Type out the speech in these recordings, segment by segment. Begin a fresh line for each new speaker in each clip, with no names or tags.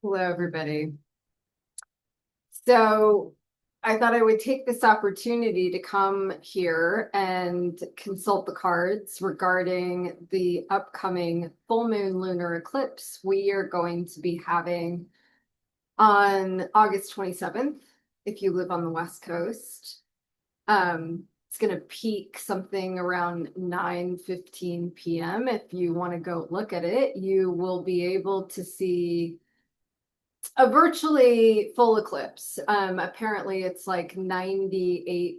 Hello, everybody. So I thought I would take this opportunity to come here and consult the cards regarding the upcoming full moon lunar eclipse we are going to be having on August 27th, if you live on the West Coast. It's going to peak something around 9:15 p.m. If you want to go look at it, you will be able to see a virtually full eclipse. Apparently, it's like 98%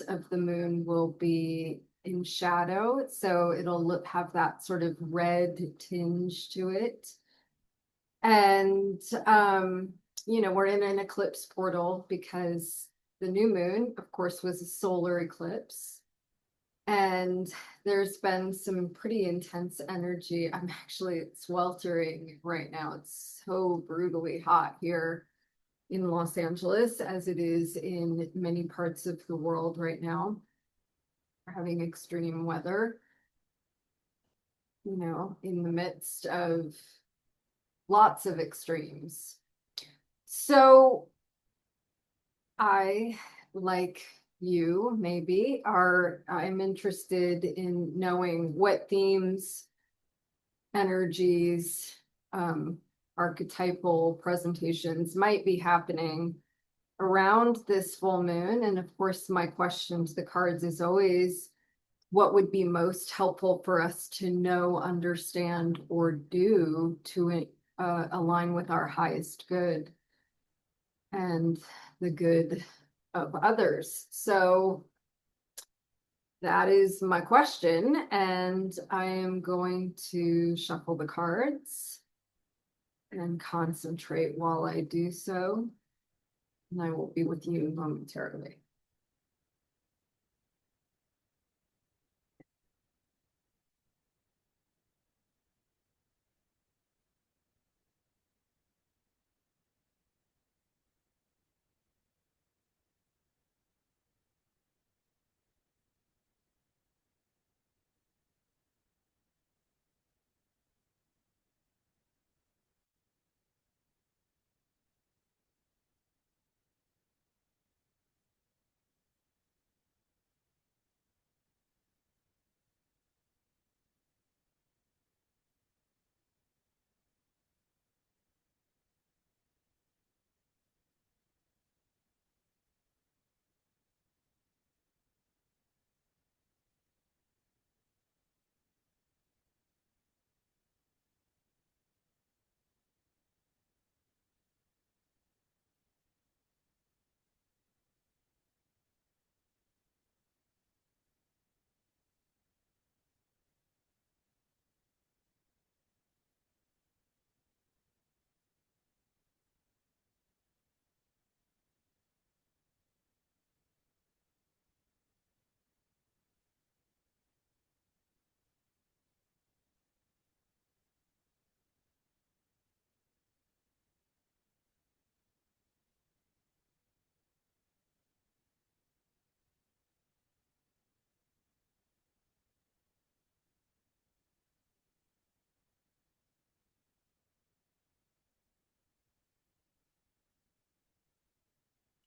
of the moon will be in shadow, so it'll have that sort of red tinge to it. And, we're in an eclipse portal because the new moon, of course, was a solar eclipse. And there's been some pretty intense energy. I'm actually sweltering right now. It's so brutally hot here in Los Angeles, as it is in many parts of the world right now. We're having extreme weather, in the midst of lots of extremes. So I, like you, maybe, I'm interested in knowing what themes, energies, um, archetypal presentations might be happening around this full moon. And of course, my question to the cards is always what would be most helpful for us to know, understand, or do to align with our highest good and the good of others. So that is my question, and I am going to shuffle the cards and concentrate while I do so, and I will be with you momentarily.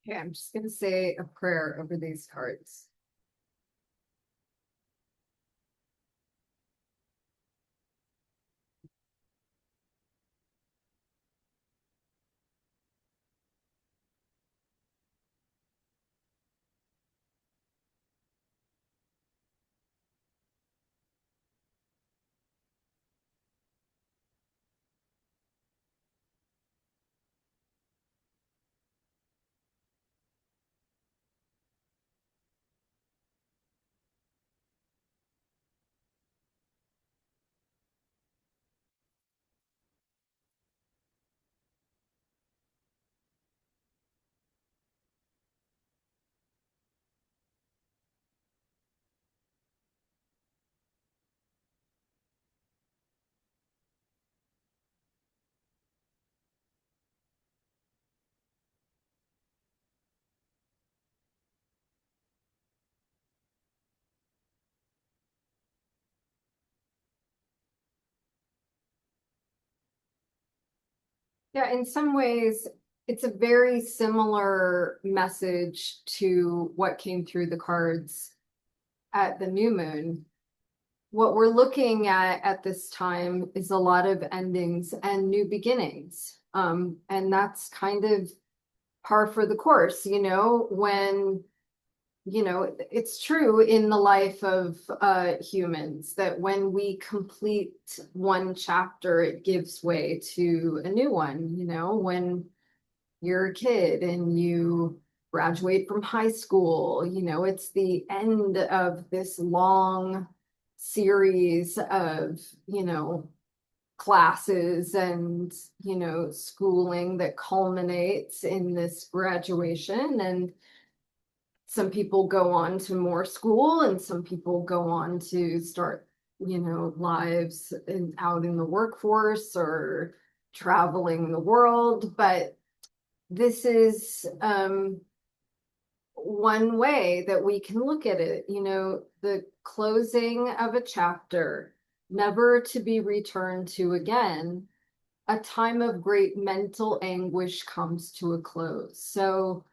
Okay, I'm just going to say a prayer over these cards. Yeah, in some ways, it's a very similar message to what came through the cards at the new moon. What we're looking at this time is a lot of endings and new beginnings. And that's kind of par for the course, when it's true in the life of humans that when we complete one chapter, it gives way to a new one. When you're a kid and you graduate from high school, it's the end of this long series of, classes and, schooling that culminates in this graduation. And some people go on to more school and some people go on to start, lives out in the workforce or traveling the world. But this is one way that we can look at it, the closing of a chapter, never to be returned to again. A time of great mental anguish comes to a close. So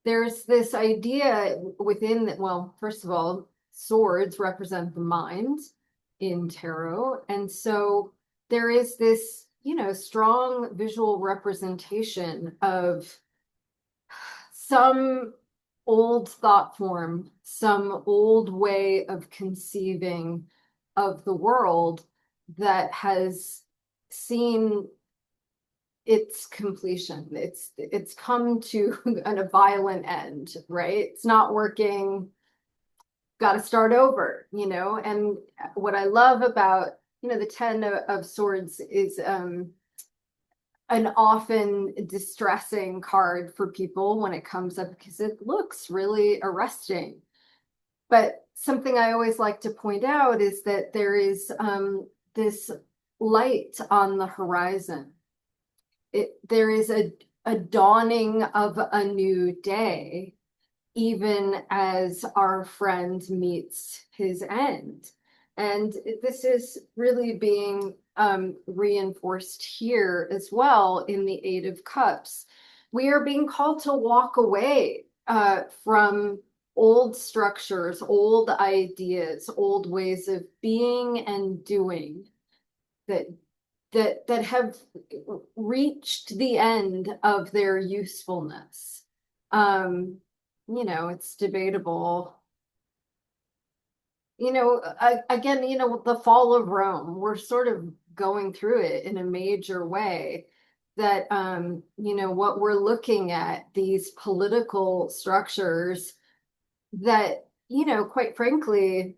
there's this idea within, well, first of all, swords represent the mind in tarot. And so there is this, strong visual representation of some old thought form, some old way of conceiving of the world that has seen its completion. It's come to a violent end, right? It's not working, got to start over, And what I love about, the Ten of Swords is an often distressing card for people when it comes up because it looks really arresting. But something I always like to point out is that there is this light on the horizon. There is a dawning of a new day, even as our friend meets his end. And this is really being reinforced here as well in the Eight of Cups. We are being called to walk away from old structures, old ideas, old ways of being and doing that have reached the end of their usefulness. It's debatable. Again, the fall of Rome, we're sort of going through it in a major way that, what we're looking at, these political structures that, quite frankly,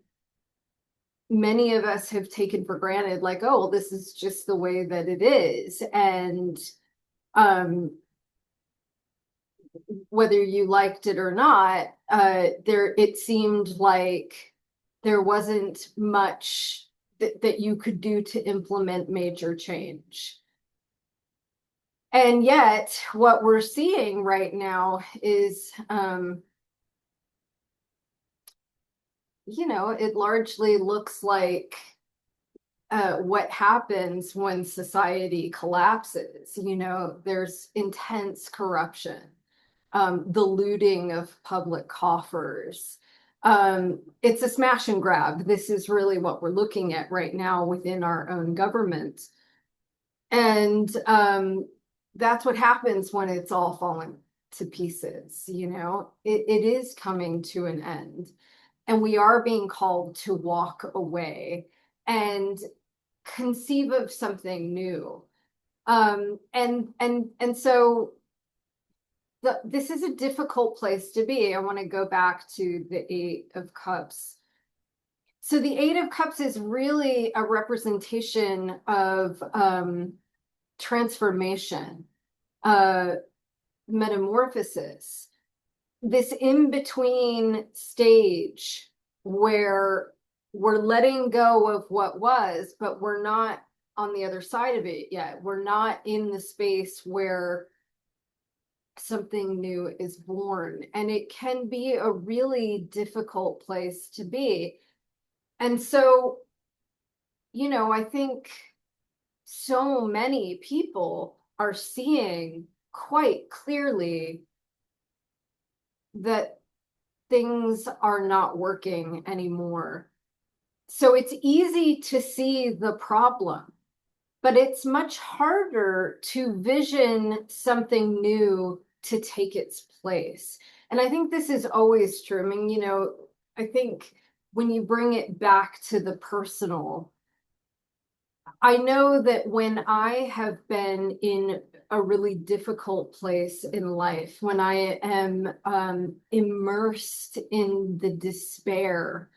many of us have taken for granted, like, oh, well, this is just the way that it is. And whether you liked it or not, it seemed like there wasn't much that you could do to implement major change. And yet, what we're seeing right now is, it largely looks like what happens when society collapses. There's intense corruption, the looting of public coffers. It's a smash and grab. This is really what we're looking at right now within our own government. And that's what happens when it's all falling to pieces. It is coming to an end. And we are being called to walk away and conceive of something new. And so this is a difficult place to be. I want to go back to the Eight of Cups. So the Eight of Cups is really a representation of transformation, metamorphosis, this in-between stage where we're letting go of what was, but we're not on the other side of it yet. We're not in the space where something new is born. And it can be a really difficult place to be. And so, I think so many people are seeing quite clearly that things are not working anymore. So it's easy to see the problem, but it's much harder to vision something new to take its place. And I think this is always true. I mean, I think when you bring it back to the personal, I know that when I have been in a really difficult place in life, when I am immersed in the despair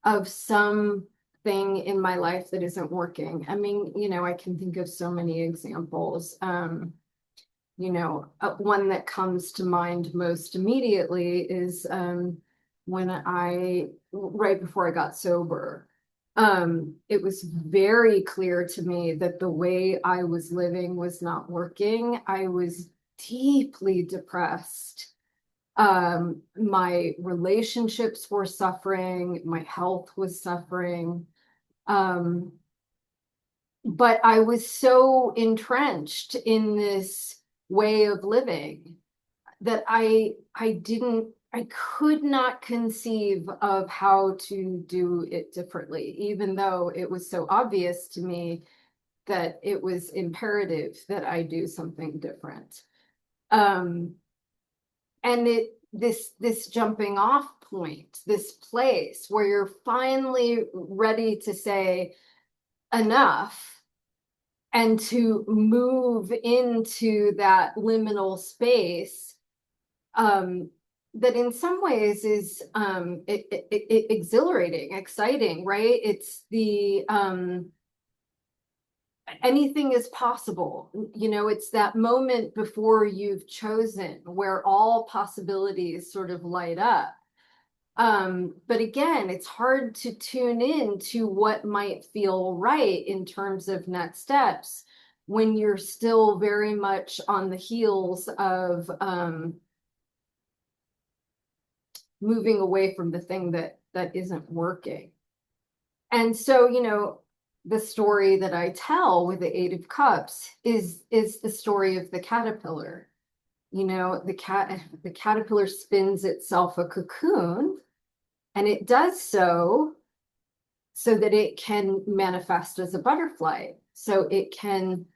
of something in my life that isn't working. I mean, I can think of so many examples. One that comes to mind most immediately is right before I got sober. It was very clear to me that the way I was living was not working. I was deeply depressed. My relationships were suffering, my health was suffering. But I was so entrenched in this way of living that I could not conceive of how to do it differently, even though it was so obvious to me that it was imperative that I do something different. And this jumping off point, this place where you're finally ready to say enough and to move into that liminal space, that in some ways is exhilarating, exciting, right? It's the anything is possible. It's that moment before you've chosen where all possibilities sort of light up. But again, it's hard to tune in to what might feel right in terms of next steps when you're still very much on the heels of moving away from the thing that isn't working. And so, the story that I tell with the Eight of Cups is the story of the caterpillar. The caterpillar spins itself a cocoon, and it does so that it can manifest as a butterfly, so it can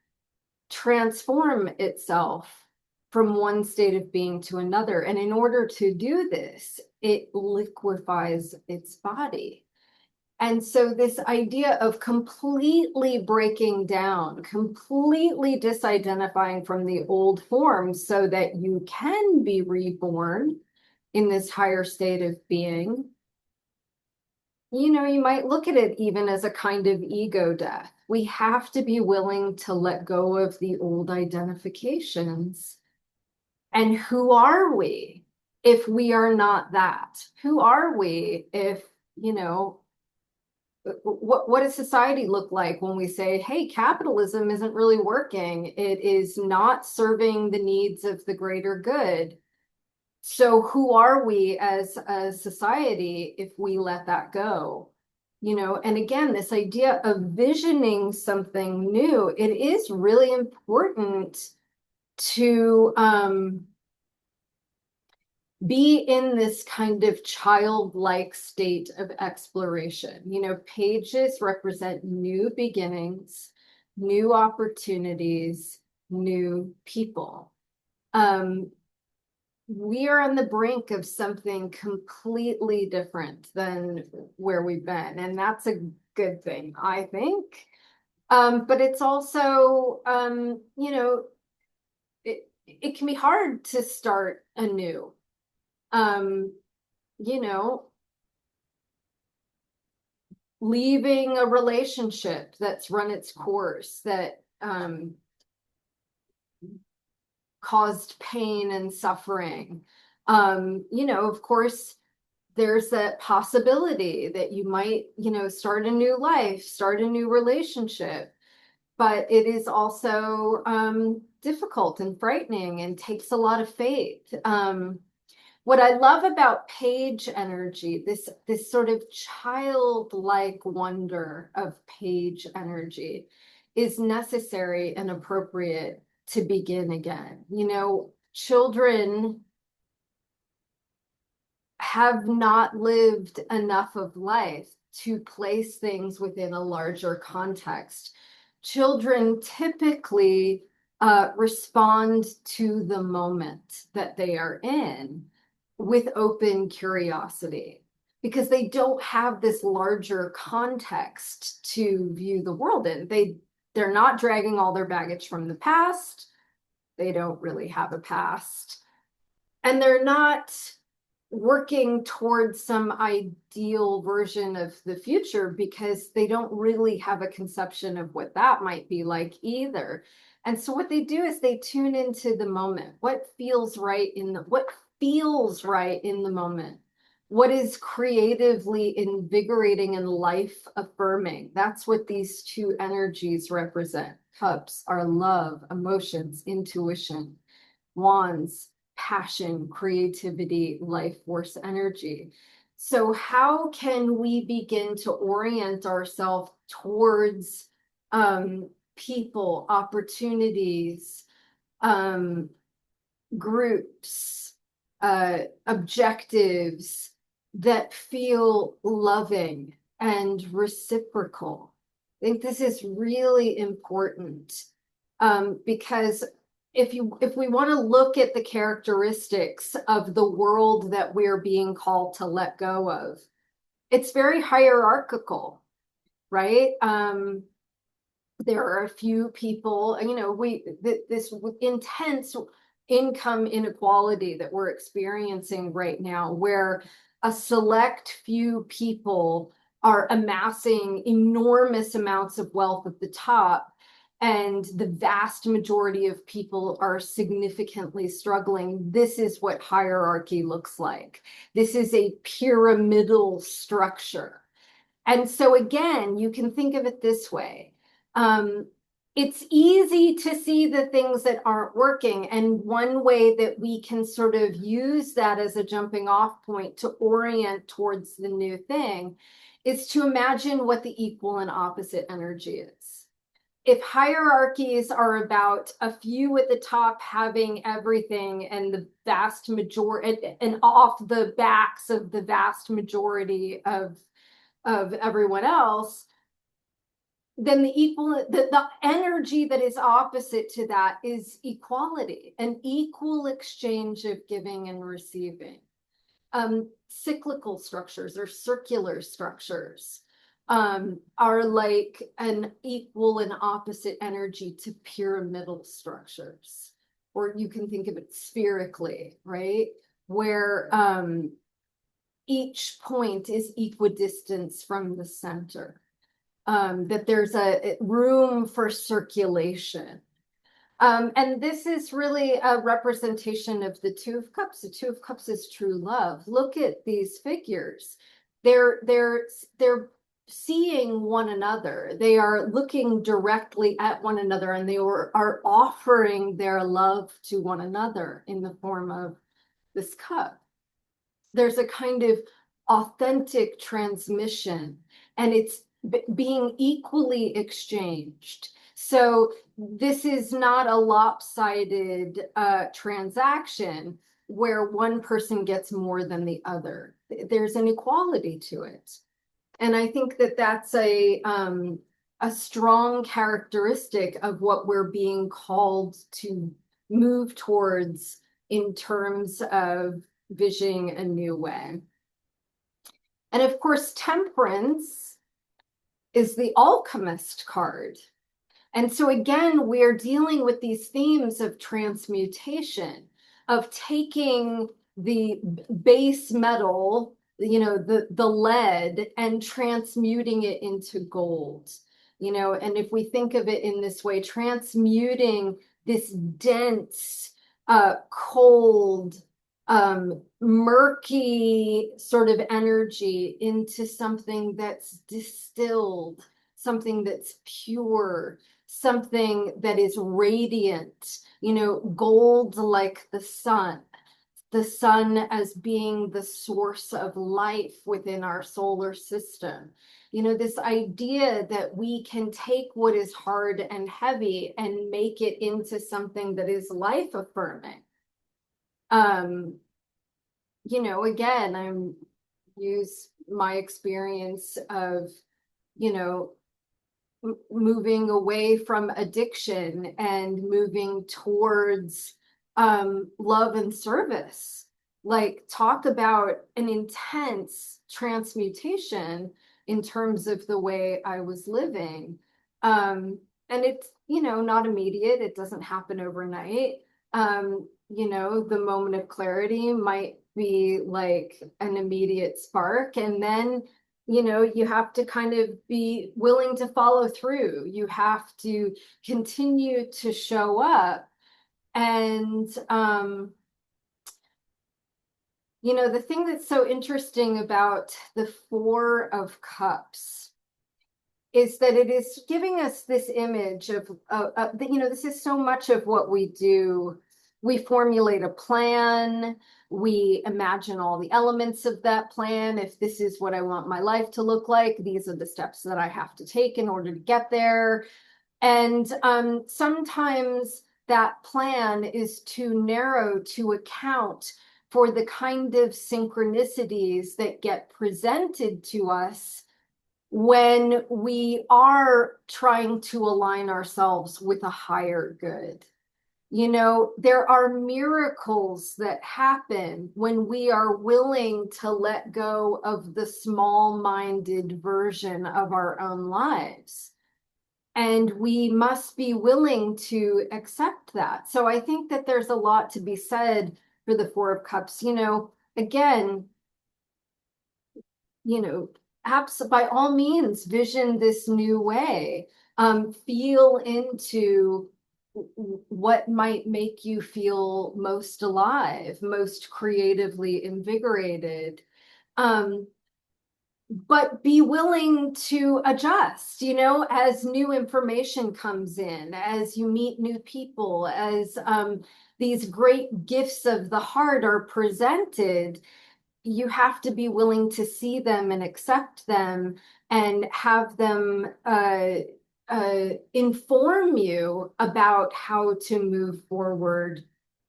transform itself from one state of being to another. And in order to do this, it liquefies its body. And so this idea of completely breaking down, completely disidentifying from the old forms so that you can be reborn in this higher state of being, you might look at it even as a kind of ego death. We have to be willing to let go of the old identifications. And who are we if we are not that? Who are we if, what does society look like when we say, hey, capitalism isn't really working? It is not serving the needs of the greater good. So who are we as a society if we let that go? And again, this idea of visioning something new, it is really important to be in this kind of childlike state of exploration. Pages represent new beginnings, new opportunities, new people. We are on the brink of something completely different than where we've been, and that's a good thing, I think. But it's also, it can be hard to start anew. You know, leaving a relationship that's run its course, that caused pain and suffering. Of course, there's that possibility that you might, start a new life, start a new relationship, but it is also difficult and frightening and takes a lot of faith. What I love about page energy, this sort of childlike wonder of page energy, is necessary and appropriate to begin again. Children have not lived enough of life to place things within a larger context. Children typically respond to the moment that they are in with open curiosity because they don't have this larger context to view the world in. They're not dragging all their baggage from the past. They don't really have a past. And they're not working towards some ideal version of the future because they don't really have a conception of what that might be like either. And so what they do is they tune into the moment. What feels right in the moment? What is creatively invigorating and life affirming? That's what these two energies represent. Cups are love, emotions, intuition. Wands, passion, creativity, life force energy. So how can we begin to orient ourselves towards people, opportunities, groups, objectives that feel loving and reciprocal? I think this is really important because if we want to look at the characteristics of the world that we're being called to let go of, it's very hierarchical, right? There are a few people, this intense income inequality that we're experiencing right now, where a select few people are amassing enormous amounts of wealth at the top, and the vast majority of people are significantly struggling. This is what hierarchy looks like. This is a pyramidal structure. And so again, you can think of it this way. It's easy to see the things that aren't working. And one way that we can sort of use that as a jumping off point to orient towards the new thing is to imagine what the equal and opposite energy is. If hierarchies are about a few at the top having everything and the vast majority and off the backs of the vast majority of everyone else, then the energy that is opposite to that is equality, an equal exchange of giving and receiving. Cyclical structures or circular structures are like an equal and opposite energy to pyramidal structures, or you can think of it spherically, right? Where each point is equidistance from the center. That there's a room for circulation. And this is really a representation of the Two of Cups. The Two of Cups is true love. Look at these figures. They're seeing one another. They are looking directly at one another, and they are offering their love to one another in the form of this cup. There's a kind of authentic transmission, and it's being equally exchanged. So this is not a lopsided transaction where one person gets more than the other. There's an equality to it. And I think that that's a strong characteristic of what we're being called to move towards in terms of visioning a new way. And of course, Temperance is the alchemist card. And so again, we're dealing with these themes of transmutation, of taking the base metal, the lead, and transmuting it into gold. And if we think of it in this way, transmuting this dense, cold, murky sort of energy into something that's distilled, something that's pure, something that is radiant, gold like the sun as being the source of life within our solar system. You know, this idea that we can take what is hard and heavy and make it into something that is life affirming. You know, again, I'm use my experience of, you know, moving away from addiction and moving towards love and service. Like, talk about an intense transmutation in terms of the way I was living. And it's, you know, not immediate, it doesn't happen overnight. You know, the moment of clarity might be like an immediate spark, and then you know, you have to kind of be willing to follow through. You have to continue to show up. And, you know, the thing that's so interesting about the Four of Cups is that it is giving us this image of, you know, this is so much of what we do. We formulate a plan, we imagine all the elements of that plan. If this is what I want my life to look like, these are the steps that I have to take in order to get there. And sometimes that plan is too narrow to account for the kind of synchronicities that get presented to us when we are trying to align ourselves with a higher good. You know, there are miracles that happen when we are willing to let go of the small-minded version of our own lives. And we must be willing to accept that. So I think that there's a lot to be said for the Four of Cups. You know, again, you know, by all means, vision this new way. Feel into what might make you feel most alive, most creatively invigorated. But be willing to adjust, you know, as new information comes in, as you meet new people, as these great gifts of the heart are presented. You have to be willing to see them and accept them and have them inform you about how to move forward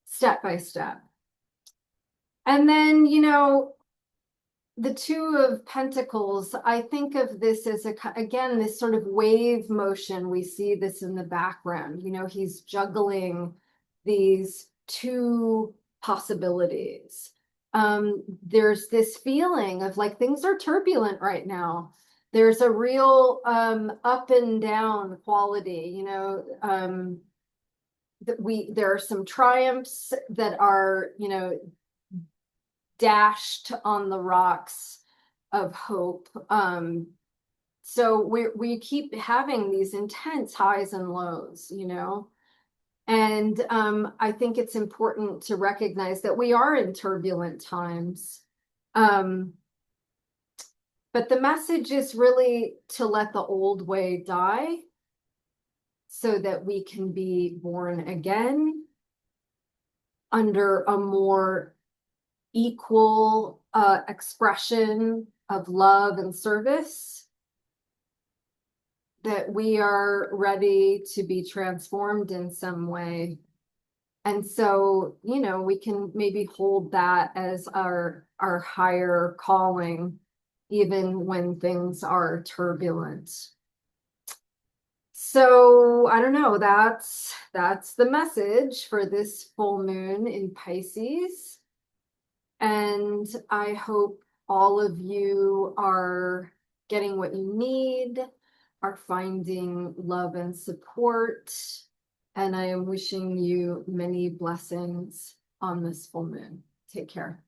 step by step. And then, you know, the Two of Pentacles, I think of this as again, this sort of wave motion. We see this in the background. You know, he's juggling these two possibilities. There's this feeling of like things are turbulent right now. There's a real up and down quality, you know, there are some triumphs that are, you know, dashed on the rocks of hope. So we keep having these intense highs and lows, you know. And I think it's important to recognize that we are in turbulent times. But the message is really to let the old way die so that we can be born again under a more equal expression of love and service, that we are ready to be transformed in some way. And so, you know, we can maybe hold that as our higher calling, even when things are turbulent. So I don't know, that's the message for this full moon in Pisces. And I hope all of you are getting what you need, are finding love and support. And I am wishing you many blessings on this full moon. Take care.